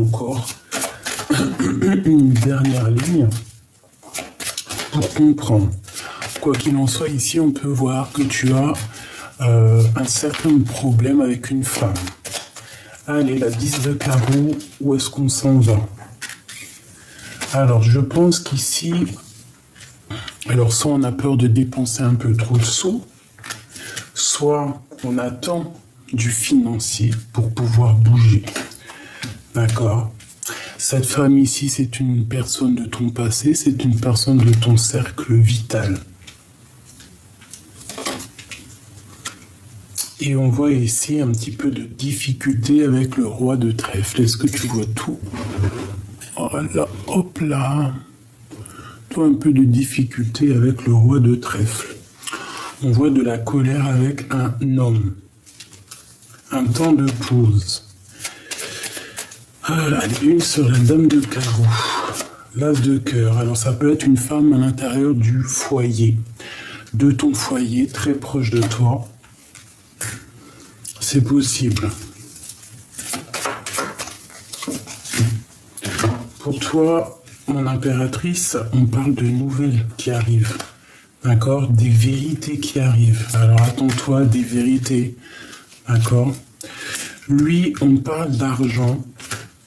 encore une dernière ligne pour comprendre. Quoi qu'il en soit, ici, on peut voir que tu as un certain problème avec une femme. Allez, la 10 de carreau, où est-ce qu'on s'en va? Alors, je pense qu'ici, alors soit on a peur de dépenser un peu trop de sous, soit on attend du financier pour pouvoir bouger. D'accord? Cette femme ici, c'est une personne de ton passé, c'est une personne de ton cercle vital. Et on voit ici un petit peu de difficulté avec le roi de trèfle. Est-ce que tu vois tout? Voilà, hop là. Toi, un peu de difficulté avec le roi de trèfle. On voit de la colère avec un homme. Un temps de pause. Voilà, une sur la dame de carreau. L'as de cœur. Alors, ça peut être une femme à l'intérieur du foyer. De ton foyer, très proche de toi. C'est possible. Pour toi, mon impératrice, on parle de nouvelles qui arrivent. D'accord? Des vérités qui arrivent. Alors attends-toi, des vérités. D'accord? Lui, on parle d'argent.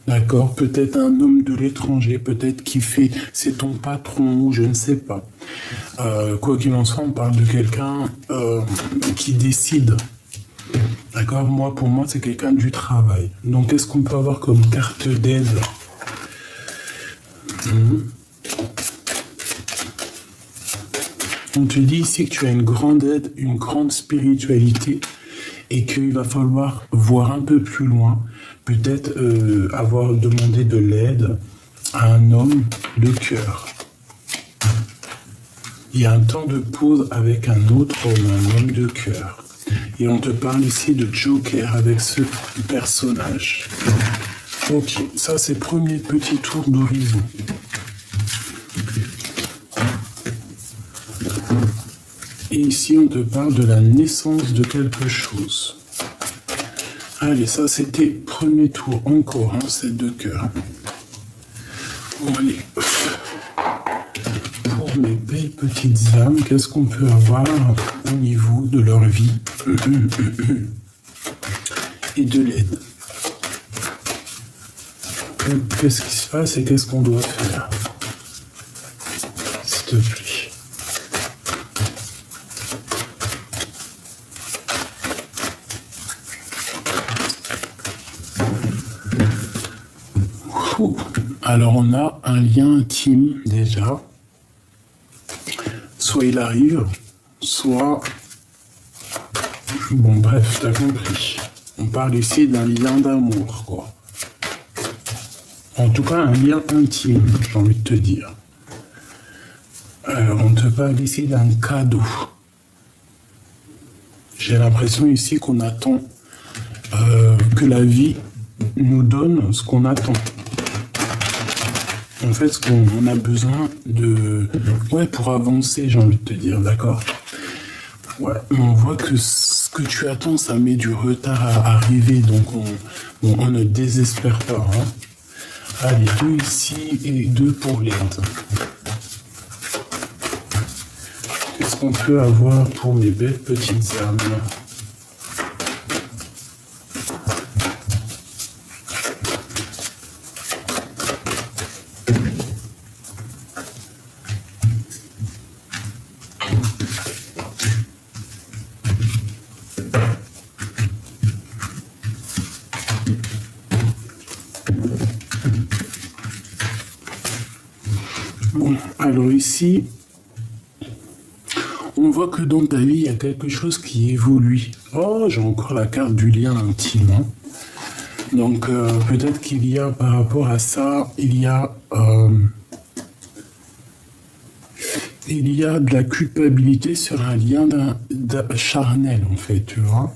D'accord? Peut-être un homme de l'étranger, peut-être qui fait, c'est ton patron, ou je ne sais pas. Quoi qu'il en soit, on parle de quelqu'un qui décide. D'accord? Moi, pour moi, c'est quelqu'un du travail. Donc, qu'est-ce qu'on peut avoir comme carte d'aide? On te dit ici que tu as une grande aide, une grande spiritualité et qu'il va falloir voir un peu plus loin. Peut-être avoir demandé de l'aide à un homme de cœur. Il y a un temps de pause avec un autre homme, un homme de cœur. Et on te parle ici de Joker avec ce personnage. Ok, ça c'est premier petit tour d'horizon. Et ici on te parle de la naissance de quelque chose. Allez, ça c'était premier tour, encore, hein, c'est de cœur. Bon allez, pour mes belles petites âmes, qu'est-ce qu'on peut avoir au niveau de leur vie et de l'aide? Qu'est-ce qui se passe et qu'est-ce qu'on doit faire? S'il te plaît. Alors on a un lien intime déjà. Soit il arrive, soit... Bon bref, t'as compris. On parle ici d'un lien d'amour, quoi. En tout cas, un lien intime, j'ai envie de te dire. On te parle ici d'un cadeau. J'ai l'impression ici qu'on attend que la vie nous donne ce qu'on attend. En fait, ce qu'on a besoin de... Ouais, pour avancer, j'ai envie de te dire, d'accord? Ouais, on voit que ce que tu attends, ça met du retard à arriver, donc on ne désespère pas. Hein. Allez, 2 ici et 2 pour l'aide. Qu'est-ce qu'on peut avoir pour mes belles petites âmes? Bon, alors ici, on voit que dans ta vie, il y a quelque chose qui évolue. Oh, j'ai encore la carte du lien intime. Hein. Donc, peut-être qu'il y a, par rapport à ça, il y a de la culpabilité sur un lien charnel, en fait, tu vois.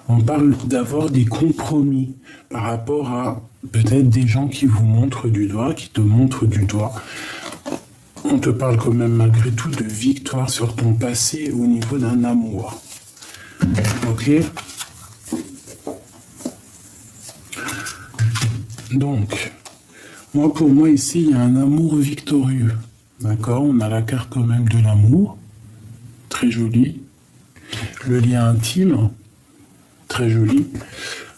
On parle d'avoir des compromis par rapport à peut-être des gens qui vous montrent du doigt, qui te montrent du doigt. On te parle quand même malgré tout de victoire sur ton passé au niveau d'un amour. Ok? Donc, Moi, pour moi, ici, il y a un amour victorieux. D'accord? On a la carte quand même de l'amour. Très joli. Le lien intime. Très joli.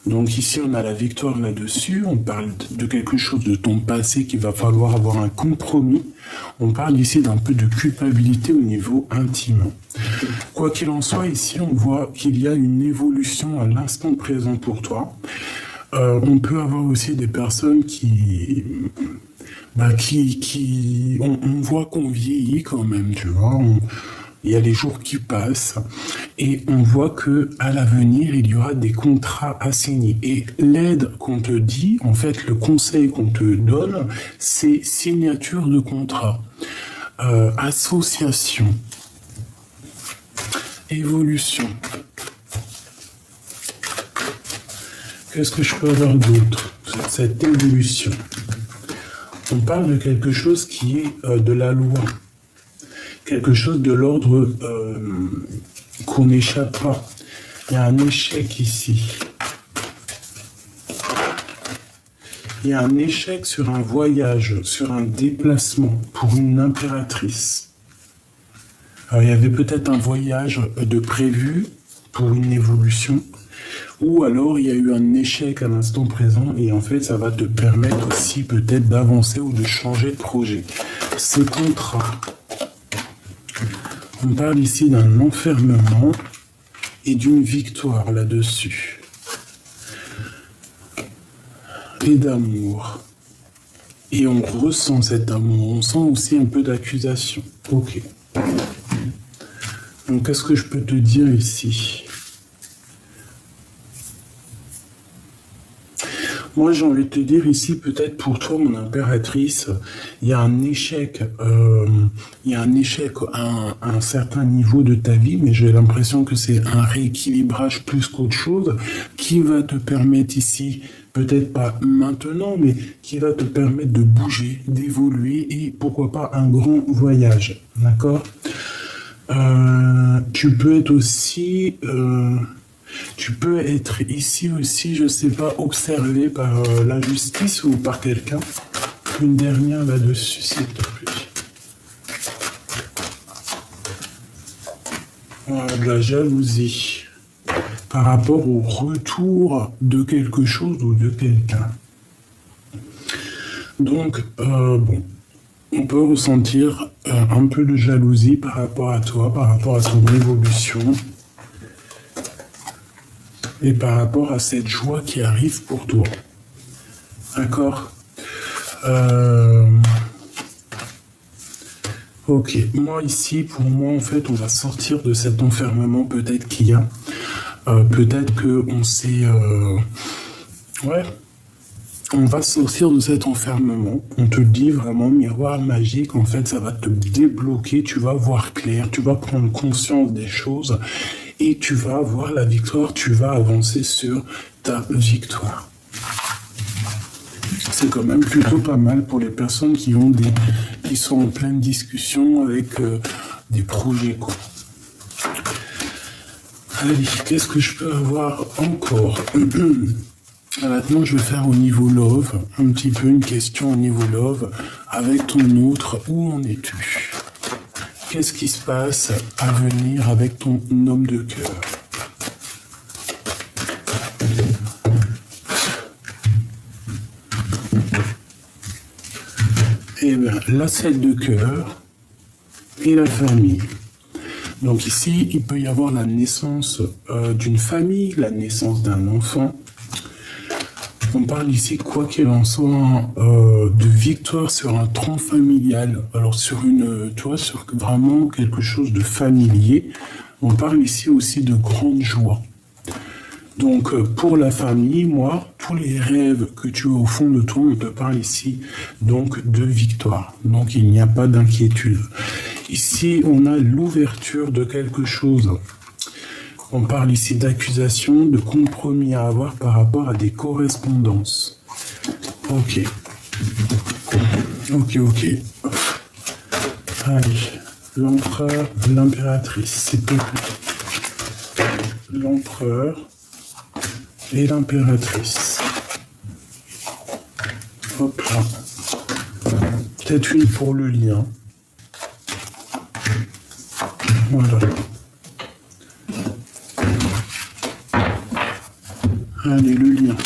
Donc ici, on a la victoire là-dessus. On parle de quelque chose de ton passé qu'il va falloir avoir un compromis. On parle ici d'un peu de culpabilité au niveau intime. Quoi qu'il en soit, ici, on voit qu'il y a une évolution à l'instant présent pour toi. On peut avoir aussi des personnes on voit qu'on vieillit quand même, tu vois. Il y a les jours qui passent et on voit que à l'avenir, il y aura des contrats à signer. Et l'aide qu'on te dit, en fait, le conseil qu'on te donne, c'est signature de contrat, association, évolution. Qu'est-ce que je peux avoir d'autre sur cette évolution? On parle de quelque chose qui est de la loi. Quelque chose de l'ordre qu'on n'échappe pas. Il y a un échec ici. Il y a un échec sur un voyage, sur un déplacement pour une impératrice. Alors, il y avait peut-être un voyage de prévu pour une évolution, ou alors il y a eu un échec à l'instant présent et en fait ça va te permettre aussi peut-être d'avancer ou de changer de projet. Ce contrat. On parle ici d'un enfermement et d'une victoire là-dessus. Et d'amour. Et on ressent cet amour. On sent aussi un peu d'accusation. Ok. Donc, qu'est-ce que je peux te dire ici? Moi, j'ai envie de te dire ici, peut-être pour toi, mon impératrice, il y a un échec à un certain niveau de ta vie, mais j'ai l'impression que c'est un rééquilibrage plus qu'autre chose qui va te permettre ici, peut-être pas maintenant, mais qui va te permettre de bouger, d'évoluer et pourquoi pas un grand voyage, d'accord? Tu peux être aussi... Tu peux être ici aussi, je sais pas, observé par la justice ou par quelqu'un. Une dernière là-dessus, s'il te plaît. Voilà, de la jalousie par rapport au retour de quelque chose ou de quelqu'un. Donc, bon, on peut ressentir un peu de jalousie par rapport à toi, par rapport à ton évolution. Et par rapport à cette joie qui arrive pour toi. D'accord? Ok. Moi, ici, pour moi, en fait, on va sortir de cet enfermement peut-être qu'il y a. Peut-être qu'on s'est... Ouais. On va sortir de cet enfermement. On te dit vraiment, miroir magique, en fait, ça va te débloquer. Tu vas voir clair. Tu vas prendre conscience des choses. Et tu vas avoir la victoire, tu vas avancer sur ta victoire. C'est quand même plutôt pas mal pour les personnes qui sont en pleine discussion avec des projets, quoi. Allez, qu'est-ce que je peux avoir encore? Maintenant, je vais faire au niveau love, un petit peu une question au niveau love, avec ton autre, où en es-tu? Qu'est-ce qui se passe à venir avec ton homme de cœur? Eh bien, la 7 de cœur et la famille. Donc ici, il peut y avoir la naissance d'une famille, la naissance d'un enfant. On parle ici, quoi qu'il en soit, de victoire sur un tronc familial. Alors sur sur vraiment quelque chose de familier. On parle ici aussi de grande joie. Donc pour la famille, moi, tous les rêves que tu as au fond de toi, on te parle ici donc de victoire. Donc il n'y a pas d'inquiétude. Ici, on a l'ouverture de quelque chose. On parle ici d'accusation, de compromis à avoir par rapport à des correspondances. Ok. Ok. Allez, l'empereur, l'impératrice, s'il te plaît. L'empereur et l'impératrice. Hop là. peut-être une pour le lien. Voilà. Allez, le lien.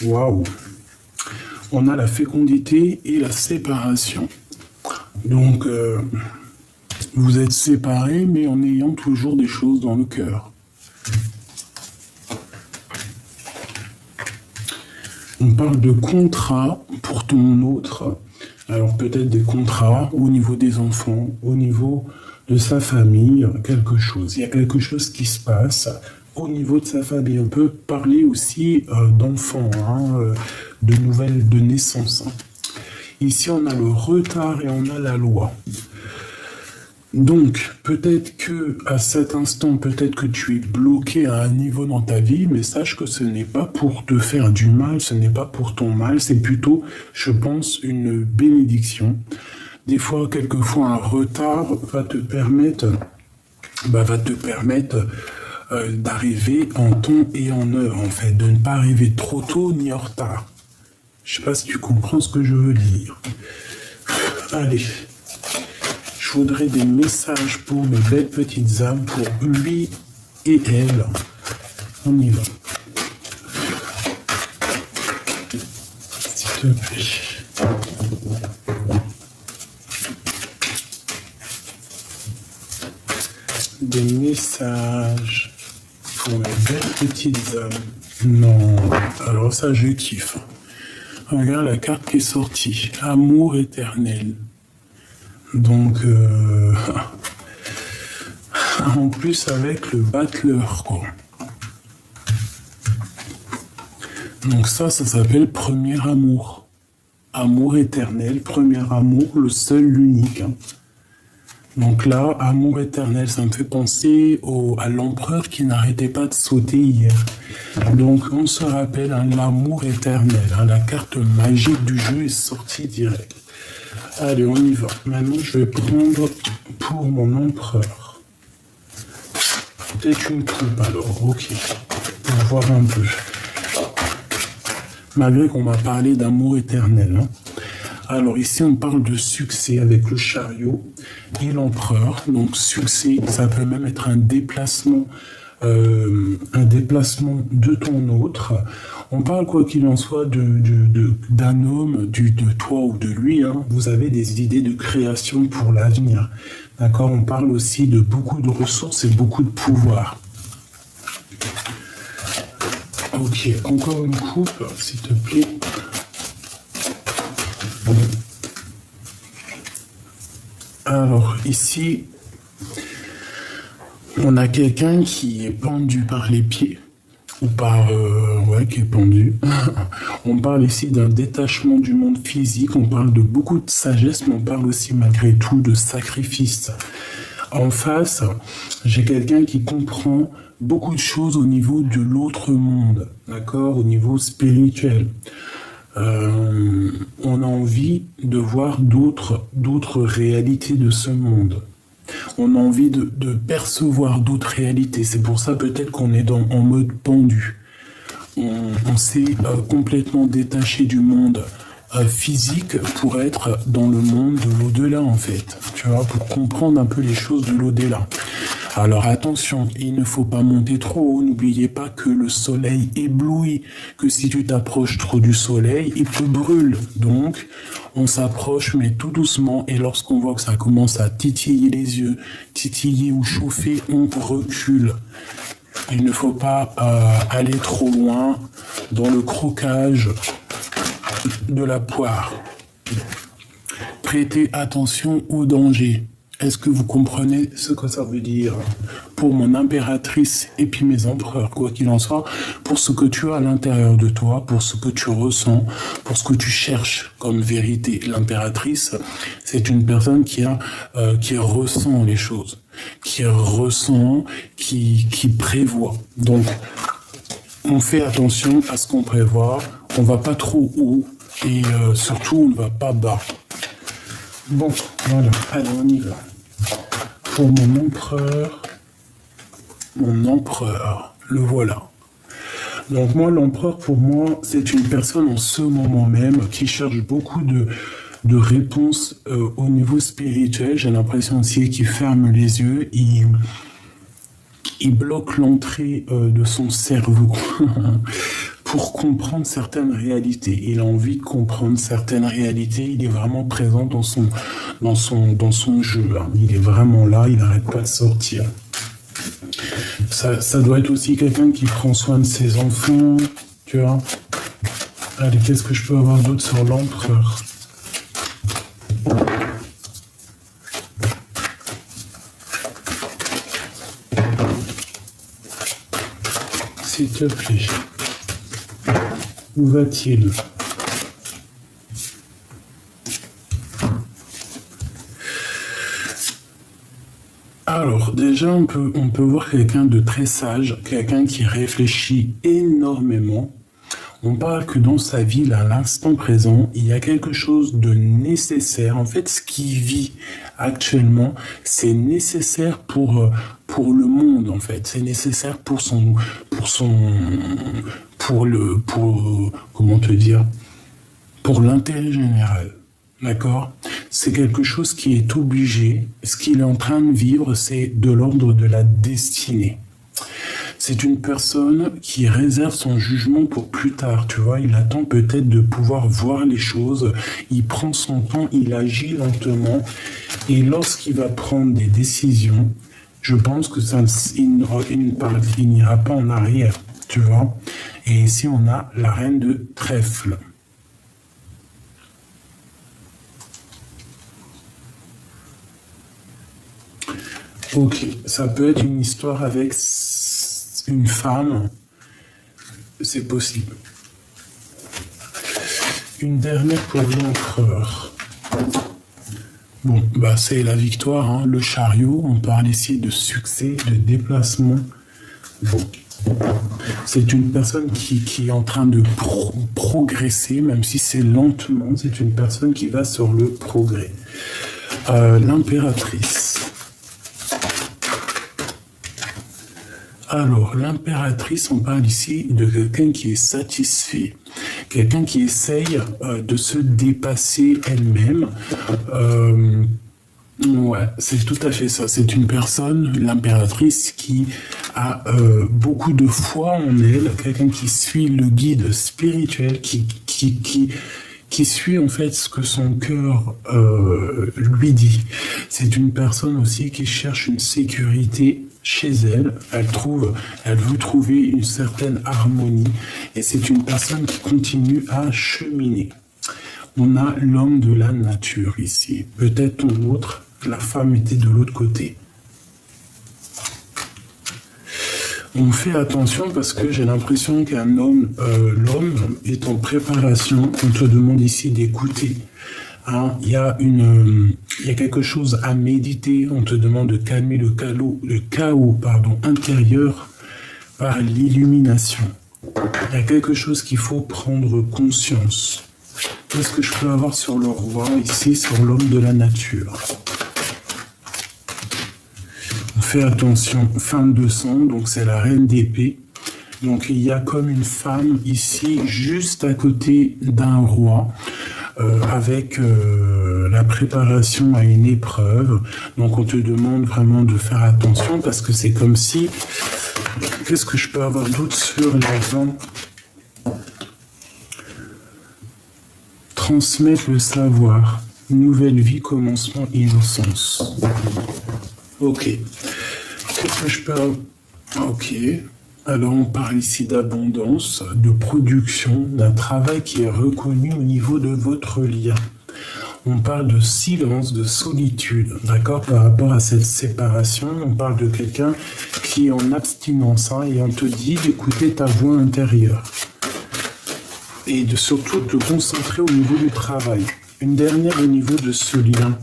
Waouh. On a la fécondité et la séparation. Donc, vous êtes séparés, mais en ayant toujours des choses dans le cœur. On parle de contrat pour ton autre. Alors peut-être des contrats au niveau des enfants, au niveau de sa famille, quelque chose. Il y a quelque chose qui se passe au niveau de sa famille. On peut parler aussi d'enfants, de nouvelles de naissance. Ici, on a le retard et on a la loi. Donc, peut-être que à cet instant, peut-être que tu es bloqué à un niveau dans ta vie, mais sache que ce n'est pas pour te faire du mal, ce n'est pas pour ton mal, c'est plutôt, je pense, une bénédiction. Des fois, quelquefois, un retard va te permettre d'arriver en temps et en heure, en fait, de ne pas arriver trop tôt ni en retard. Je sais pas si tu comprends ce que je veux dire. Allez. Je voudrais des messages pour mes belles petites âmes, pour lui et elle. On y va. S'il te plaît. Des messages pour mes belles petites âmes. Non, alors ça je kiffe. Regarde la carte qui est sortie. Amour éternel. Donc, en plus avec le battleur, quoi. Donc ça s'appelle premier amour. Amour éternel, premier amour, le seul, l'unique. Donc là, amour éternel, ça me fait penser à l'empereur qui n'arrêtait pas de sauter hier. Donc on se rappelle, l'amour éternel. La carte magique du jeu est sortie direct. Allez, on y va. Maintenant, je vais prendre pour mon empereur. Peut-être une coupe, alors. Ok. On va voir un peu. Malgré qu'on m'a parlé d'amour éternel. Alors, ici, on parle de succès avec le chariot et l'empereur. Donc, succès, ça peut même être un déplacement de ton autre. On parle, quoi qu'il en soit, d'un homme, de toi ou de lui. Vous avez des idées de création pour l'avenir. D'accord? On parle aussi de beaucoup de ressources et beaucoup de pouvoir. Ok, encore une coupe, s'il te plaît. Alors, ici, on a quelqu'un qui est pendu par les pieds, ou qui est pendu. On parle ici d'un détachement du monde physique, on parle de beaucoup de sagesse, mais on parle aussi malgré tout de sacrifice. En face, j'ai quelqu'un qui comprend beaucoup de choses au niveau de l'autre monde, d'accord, au niveau spirituel. On a envie de voir d'autres réalités de ce monde. On a envie de percevoir d'autres réalités. C'est pour ça peut-être qu'on est en mode pendu. On s'est complètement détaché du monde physique pour être dans le monde de l'au-delà, en fait. Tu vois, pour comprendre un peu les choses de l'au-delà. Alors attention, il ne faut pas monter trop haut. N'oubliez pas que le soleil éblouit, que si tu t'approches trop du soleil, il te brûle. Donc, on s'approche, mais tout doucement. Et lorsqu'on voit que ça commence à titiller les yeux, titiller ou chauffer, on recule. Il ne faut pas aller trop loin dans le croquage de la poire. Prêtez attention au danger. Est-ce que vous comprenez ce que ça veut dire pour mon impératrice et puis mes empereurs, quoi qu'il en soit, pour ce que tu as à l'intérieur de toi, pour ce que tu ressens, pour ce que tu cherches comme vérité. L'impératrice, c'est une personne qui ressent les choses, qui ressent, qui prévoit. Donc, on fait attention à ce qu'on prévoit, on va pas trop haut et surtout on ne va pas bas. Bon, voilà, allez, on y va. Pour mon empereur, le voilà. Donc moi, l'empereur, pour moi, c'est une personne en ce moment même qui cherche beaucoup de réponse au niveau spirituel. J'ai l'impression aussi qu'il ferme les yeux, il bloque l'entrée de son cerveau pour comprendre certaines réalités. Il a envie de comprendre certaines réalités. Il est vraiment présent dans son jeu. Hein. Il est vraiment là. Il n'arrête pas de sortir. Ça doit être aussi quelqu'un qui prend soin de ses enfants. Tu vois. Allez, qu'est-ce que je peux avoir d'autre sur l'empereur? S'il te plaît. Où va-t-il? Alors, déjà, on peut voir quelqu'un de très sage, quelqu'un qui réfléchit énormément. On parle que dans sa vie, là, à l'instant présent, il y a quelque chose de nécessaire. En fait, ce qu'il vit actuellement, c'est nécessaire pour le monde, en fait. C'est nécessaire comment te dire, pour l'intérêt général. D'accord? C'est quelque chose qui est obligé. Ce qu'il est en train de vivre, c'est de l'ordre de la destinée. C'est une personne qui réserve son jugement pour plus tard, tu vois. Il attend peut-être de pouvoir voir les choses. Il prend son temps, il agit lentement. Et lorsqu'il va prendre des décisions, je pense que il n'ira pas en arrière, tu vois. Et ici, on a la reine de trèfle. Ok, ça peut être une histoire avec une femme, c'est possible. Une dernière pour l'empereur. Bon, bah c'est la victoire, hein. Le chariot, on parle ici de succès, de déplacement. Bon, c'est une personne qui est en train de progresser, même si c'est lentement, c'est une personne qui va sur le progrès. L'impératrice. Alors, l'impératrice, on parle ici de quelqu'un qui est satisfait, quelqu'un qui essaye de se dépasser elle-même. Ouais, c'est tout à fait ça. C'est une personne, l'impératrice, qui a beaucoup de foi en elle, quelqu'un qui suit le guide spirituel, qui suit en fait ce que son cœur lui dit. C'est une personne aussi qui cherche une sécurité chez elle. Elle veut trouver une certaine harmonie, et c'est une personne qui continue à cheminer. On a l'homme de la nature ici. Peut-être ton autre, la femme était de l'autre côté. On fait attention parce que j'ai l'impression qu'un homme, l'homme est en préparation. On te demande ici d'écouter. Hein, il y a quelque chose à méditer. On te demande de calmer le chaos intérieur par l'illumination. Il y a quelque chose qu'il faut prendre conscience. Qu'est-ce que je peux avoir sur le roi ici, sur l'homme de la nature? On fait attention, femme de sang, donc c'est la reine d'épée. Donc il y a comme une femme ici, juste à côté d'un roi, avec la préparation à une épreuve. Donc on te demande vraiment de faire attention, parce que c'est comme si... Qu'est-ce que je peux avoir d'autre sur l'argent? Transmettre le savoir. Nouvelle vie, commencement, innocence. Ok. Qu'est-ce que je peux avoir? Ok. Alors on parle ici d'abondance, de production, d'un travail qui est reconnu au niveau de votre lien. On parle de silence, de solitude, d'accord, par rapport à cette séparation. On parle de quelqu'un qui est en abstinence, hein, et on te dit d'écouter ta voix intérieure. Et de surtout te concentrer au niveau du travail. Une dernière au niveau de ce lien.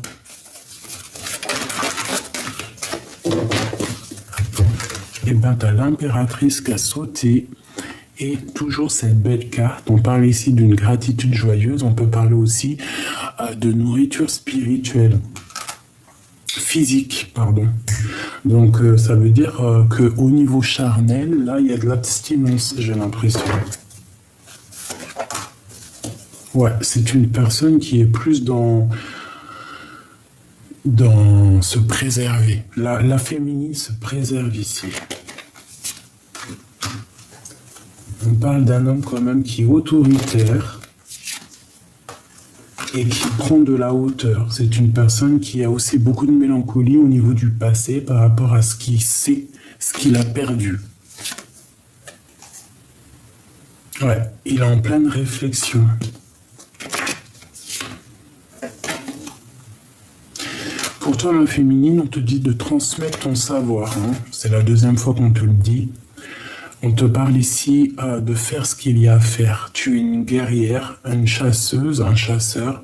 Et bien, tu as l'impératrice qui a sauté. Et toujours cette belle carte. On parle ici d'une gratitude joyeuse. On peut parler aussi de nourriture spirituelle. Physique, pardon. Donc, ça veut dire qu'au niveau charnel, là, il y a de l'abstinence, j'ai l'impression. Ouais, c'est une personne qui est plus dans se préserver. La féminine se préserve ici. On parle d'un homme quand même qui est autoritaire et qui prend de la hauteur. C'est une personne qui a aussi beaucoup de mélancolie au niveau du passé par rapport à ce qu'il sait, ce qu'il a perdu. Ouais, il est en pleine réflexion. Pour toi, ma féminine, on te dit de transmettre ton savoir. Hein. C'est la deuxième fois qu'on te le dit. On te parle ici de faire ce qu'il y a à faire. Tu es une guerrière, une chasseuse, un chasseur.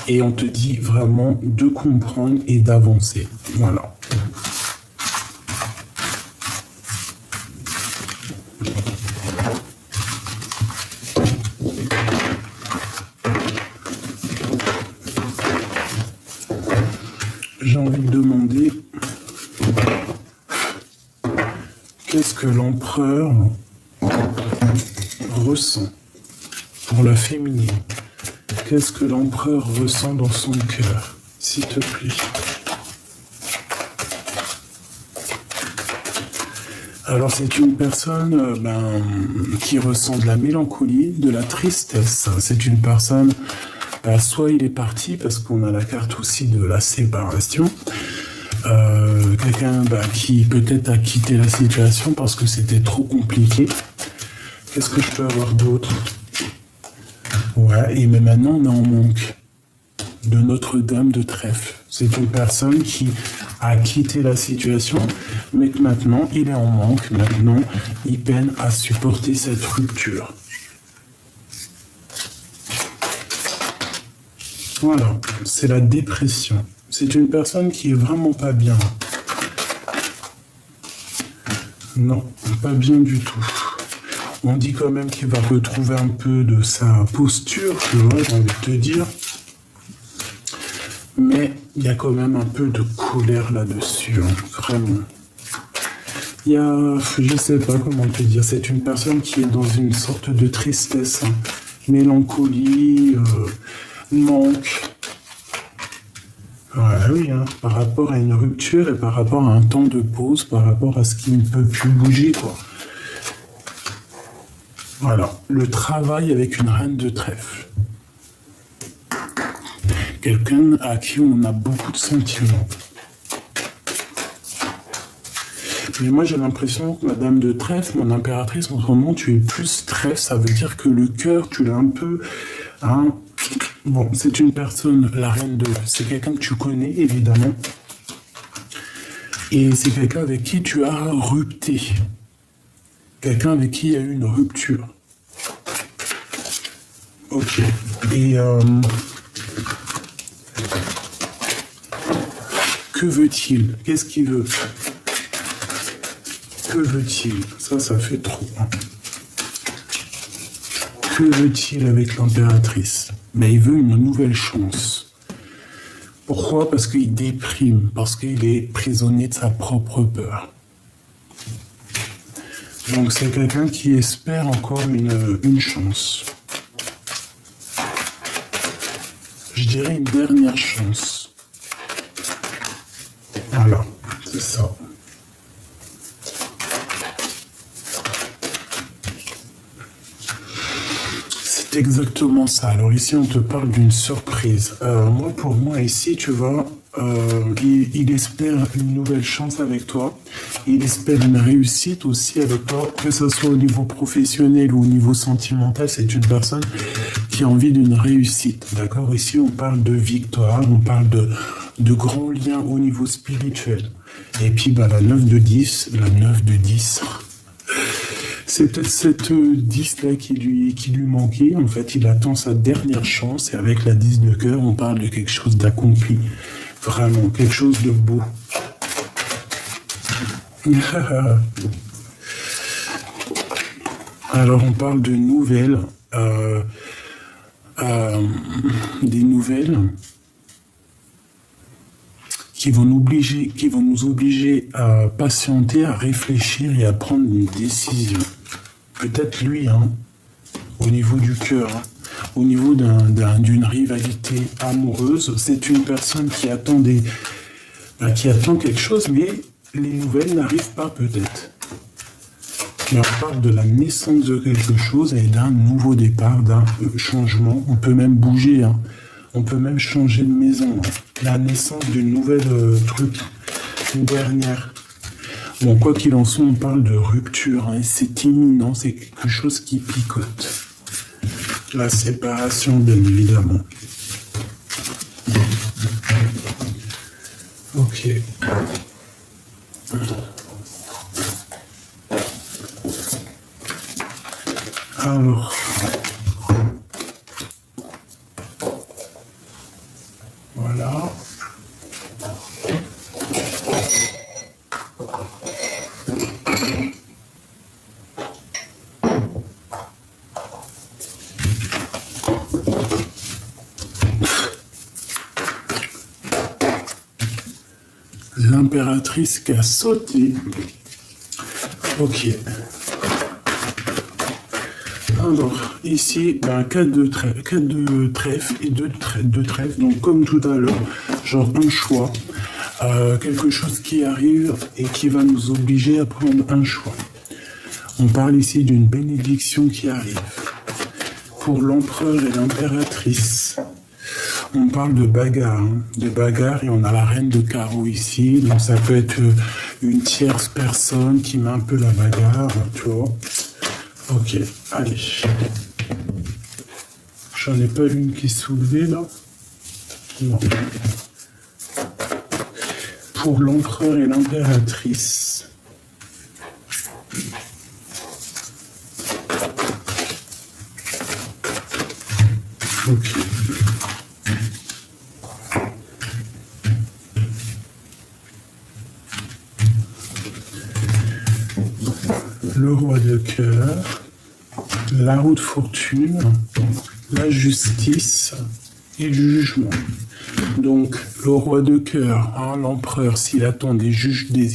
Et on te dit vraiment de comprendre et d'avancer. Voilà. J'ai envie de demander... Qu'est-ce que l'empereur ressent pour la féminine? Qu'est-ce que l'empereur ressent dans son cœur, s'il te plaît? Alors c'est une personne qui ressent de la mélancolie, de la tristesse. C'est une personne, soit il est parti parce qu'on a la carte aussi de la séparation. Quelqu'un qui peut-être a quitté la situation parce que c'était trop compliqué. Qu'est-ce que je peux avoir d'autre? Ouais, et mais maintenant on est en manque de Notre-Dame de Trèfle. C'est une personne qui a quitté la situation, mais que maintenant il est en manque. Maintenant, il peine à supporter cette rupture. Voilà, c'est la dépression. C'est une personne qui est vraiment pas bien. Non, pas bien du tout. On dit quand même qu'il va retrouver un peu de sa posture, tu vois, j'ai envie de te dire. Mais il y a quand même un peu de colère là-dessus, hein, vraiment. Il y a, je sais pas comment te dire, c'est une personne qui est dans une sorte de tristesse, hein, mélancolie, manque. Ouais, oui, hein, par rapport à une rupture et par rapport à un temps de pause, par rapport à ce qui ne peut plus bouger, quoi. Voilà, le travail avec une reine de trèfle. Quelqu'un à qui on a beaucoup de sentiments. Mais moi j'ai l'impression que Madame de Trèfle, mon impératrice, en ce moment tu es plus trèfle, ça veut dire que le cœur, tu l'as un peu... Hein, bon, c'est une personne, la reine de... C'est quelqu'un que tu connais, évidemment. Et c'est quelqu'un avec qui tu as rupté. Quelqu'un avec qui il y a eu une rupture. Ok. Et... que veut-il? Qu'est-ce qu'il veut? Que veut-il? Ça fait trop. Hein. Que veut-il avec l'impératrice? Mais il veut une nouvelle chance. Pourquoi? Parce qu'il déprime, parce qu'il est prisonnier de sa propre peur. Donc c'est quelqu'un qui espère encore une chance. Je dirais une dernière chance. Voilà, c'est ça. C'est exactement ça. Alors ici, on te parle d'une surprise. Pour moi, ici, tu vois, il espère une nouvelle chance avec toi. Il espère une réussite aussi avec toi, que ce soit au niveau professionnel ou au niveau sentimental. C'est une personne qui a envie d'une réussite. D'accord? Ici, on parle de victoire, on parle de grands liens au niveau spirituel. Et puis, la 9 de 10, c'est peut-être cette 10-là qui lui manquait. En fait, il attend sa dernière chance. Et avec la 10 de cœur, on parle de quelque chose d'accompli. Vraiment, quelque chose de beau. Alors, on parle de nouvelles. Des nouvelles qui vont nous obliger à patienter, à réfléchir et à prendre une décision. Peut-être lui, hein, au niveau du cœur. Hein. au niveau d'une rivalité amoureuse. C'est une personne qui attend qui attend quelque chose, mais les nouvelles n'arrivent pas peut-être. Et on parle de la naissance de quelque chose et d'un nouveau départ, d'un changement. On peut même bouger, hein. On peut même changer de maison. Hein. La naissance d'une nouvelle truc, une dernière. Bon, quoi qu'il en soit, on parle de rupture. Hein, c'est imminent, c'est quelque chose qui picote. La séparation, bien évidemment. Ok. Alors, voilà. L'impératrice qui a sauté. Ok. Alors, ici, 4 de trèfle et 2 de trèfle. Donc, comme tout à l'heure, genre un choix. Quelque chose qui arrive et qui va nous obliger à prendre un choix. On parle ici d'une bénédiction qui arrive. Pour l'empereur et l'impératrice. On parle de bagarre, et on a la reine de carreau ici, donc ça peut être une tierce personne qui met un peu la bagarre, tu vois. Ok, allez. J'en ai pas une qui est soulevée là. Non. Pour l'empereur et l'impératrice. Ok. Le roi de cœur, la roue de fortune, la justice et le jugement. Donc, le roi de cœur, hein, l'empereur, s'il attend des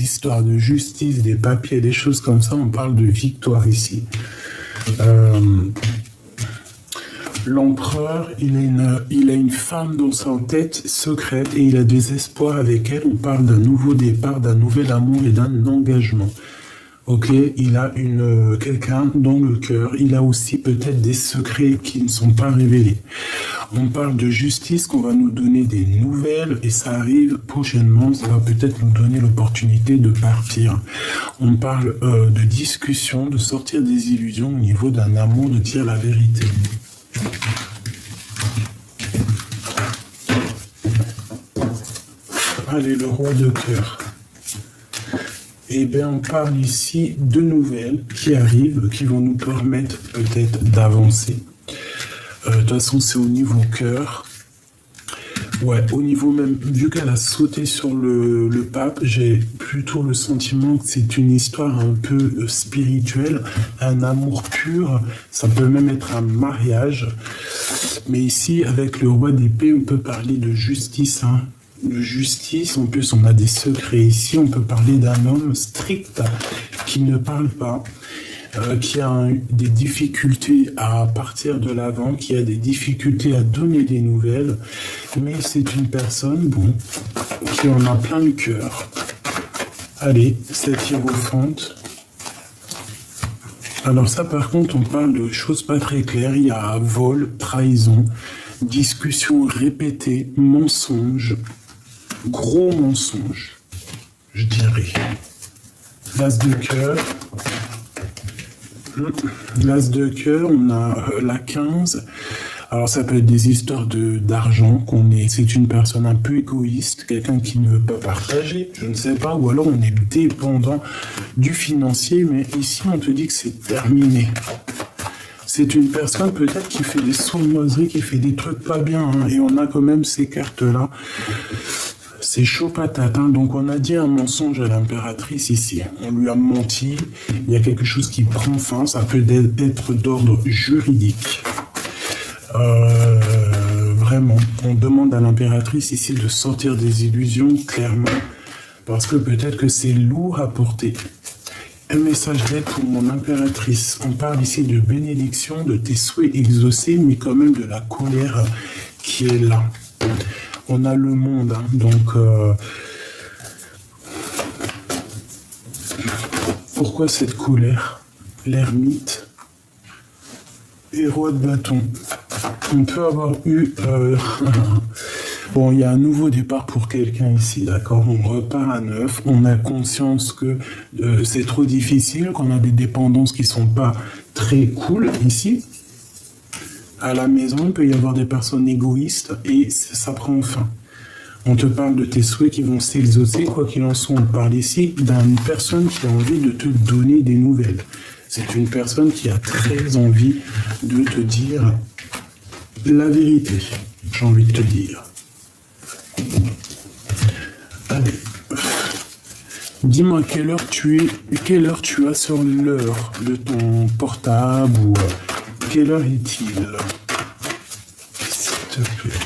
histoires de justice, des papiers, des choses comme ça, on parle de victoire ici. L'empereur, il a une femme dans sa tête secrète et il a des espoirs avec elle. On parle d'un nouveau départ, d'un nouvel amour et d'un engagement. Ok, il a quelqu'un dans le cœur. Il a aussi peut-être des secrets qui ne sont pas révélés. On parle de justice, qu'on va nous donner des nouvelles et ça arrive prochainement. Ça va peut-être nous donner l'opportunité de partir. On parle de discussion, de sortir des illusions au niveau d'un amour, de dire la vérité. Allez, le roi de cœur. Eh bien, on parle ici de nouvelles qui arrivent, qui vont nous permettre peut-être d'avancer. De toute façon, c'est au niveau cœur. Ouais, au niveau même, vu qu'elle a sauté sur le pape, j'ai plutôt le sentiment que c'est une histoire un peu spirituelle, un amour pur, ça peut même être un mariage. Mais ici, avec le roi d'épée, on peut parler de justice, hein. De justice, en plus on a des secrets ici, on peut parler d'un homme strict qui ne parle pas, qui a des difficultés à partir de l'avant, qui a des difficultés à donner des nouvelles, mais c'est une personne, bon, qui en a plein le cœur. Allez, cette hiérophante. Alors ça par contre, on parle de choses pas très claires, il y a vol, trahison, discussion répétée, mensonge, gros mensonge, je dirais. L'as de cœur. L'as de cœur, on a la 15. Alors ça peut être des histoires d'argent, c'est une personne un peu égoïste, quelqu'un qui ne veut pas partager, je ne sais pas, ou alors on est dépendant du financier, mais ici on te dit que c'est terminé. C'est une personne peut-être qui fait des sournoiseries, qui fait des trucs pas bien, hein, et on a quand même ces cartes-là. C'est chaud patate, hein. Donc on a dit un mensonge à l'impératrice ici. On lui a menti, il y a quelque chose qui prend fin, ça peut être d'ordre juridique. Vraiment, on demande à l'impératrice ici de sortir des illusions, clairement, parce que peut-être que c'est lourd à porter. Un message d'aide pour mon impératrice. On parle ici de bénédiction, de tes souhaits exaucés, mais quand même de la colère qui est là. On a le monde, hein, donc... pourquoi cette colère? L'ermite et roi de bâton. On peut avoir eu... Bon, il y a un nouveau départ pour quelqu'un ici, d'accord? On repart à neuf, on a conscience que c'est trop difficile, qu'on a des dépendances qui sont pas très cool ici. À la maison, il peut y avoir des personnes égoïstes et ça prend fin. On te parle de tes souhaits qui vont s'exaucer, quoi qu'il en soit. On parle ici d'une personne qui a envie de te donner des nouvelles. C'est une personne qui a très envie de te dire la vérité, j'ai envie de te dire. Allez. Dis-moi quelle heure tu as sur l'heure de ton portable ou quelle heure est-il? S'il te plaît.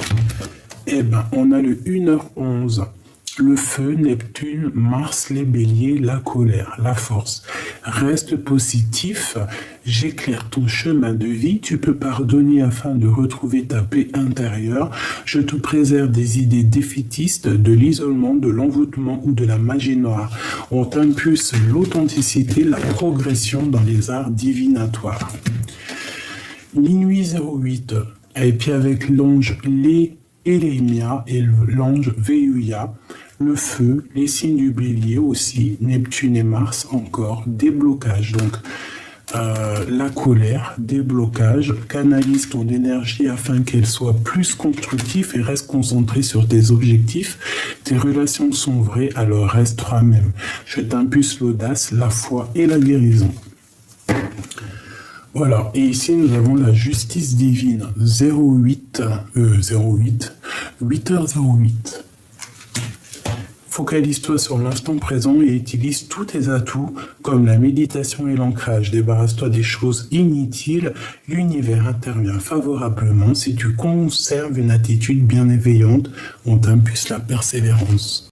Eh ben, on a le 1h11. Le feu, Neptune, Mars, les béliers, la colère, la force. Reste positif, j'éclaire ton chemin de vie, tu peux pardonner afin de retrouver ta paix intérieure. Je te préserve des idées défaitistes, de l'isolement, de l'envoûtement ou de la magie noire. On t'impulse l'authenticité, la progression dans les arts divinatoires. Minuit 08, et puis avec l'ange Elémia et l'ange Véuia, le feu, les signes du bélier aussi, Neptune et Mars encore, déblocage. Donc, la colère, déblocage, canalise ton énergie afin qu'elle soit plus constructive et reste concentrée sur tes objectifs. Tes relations sont vraies, alors reste toi-même. Je t'impulse l'audace, la foi et la guérison. Voilà, et ici nous avons la justice divine, 8h08. Focalise-toi sur l'instant présent et utilise tous tes atouts comme la méditation et l'ancrage. Débarrasse-toi des choses inutiles, l'univers intervient favorablement. Si tu conserves une attitude bienveillante, on t'impulse la persévérance.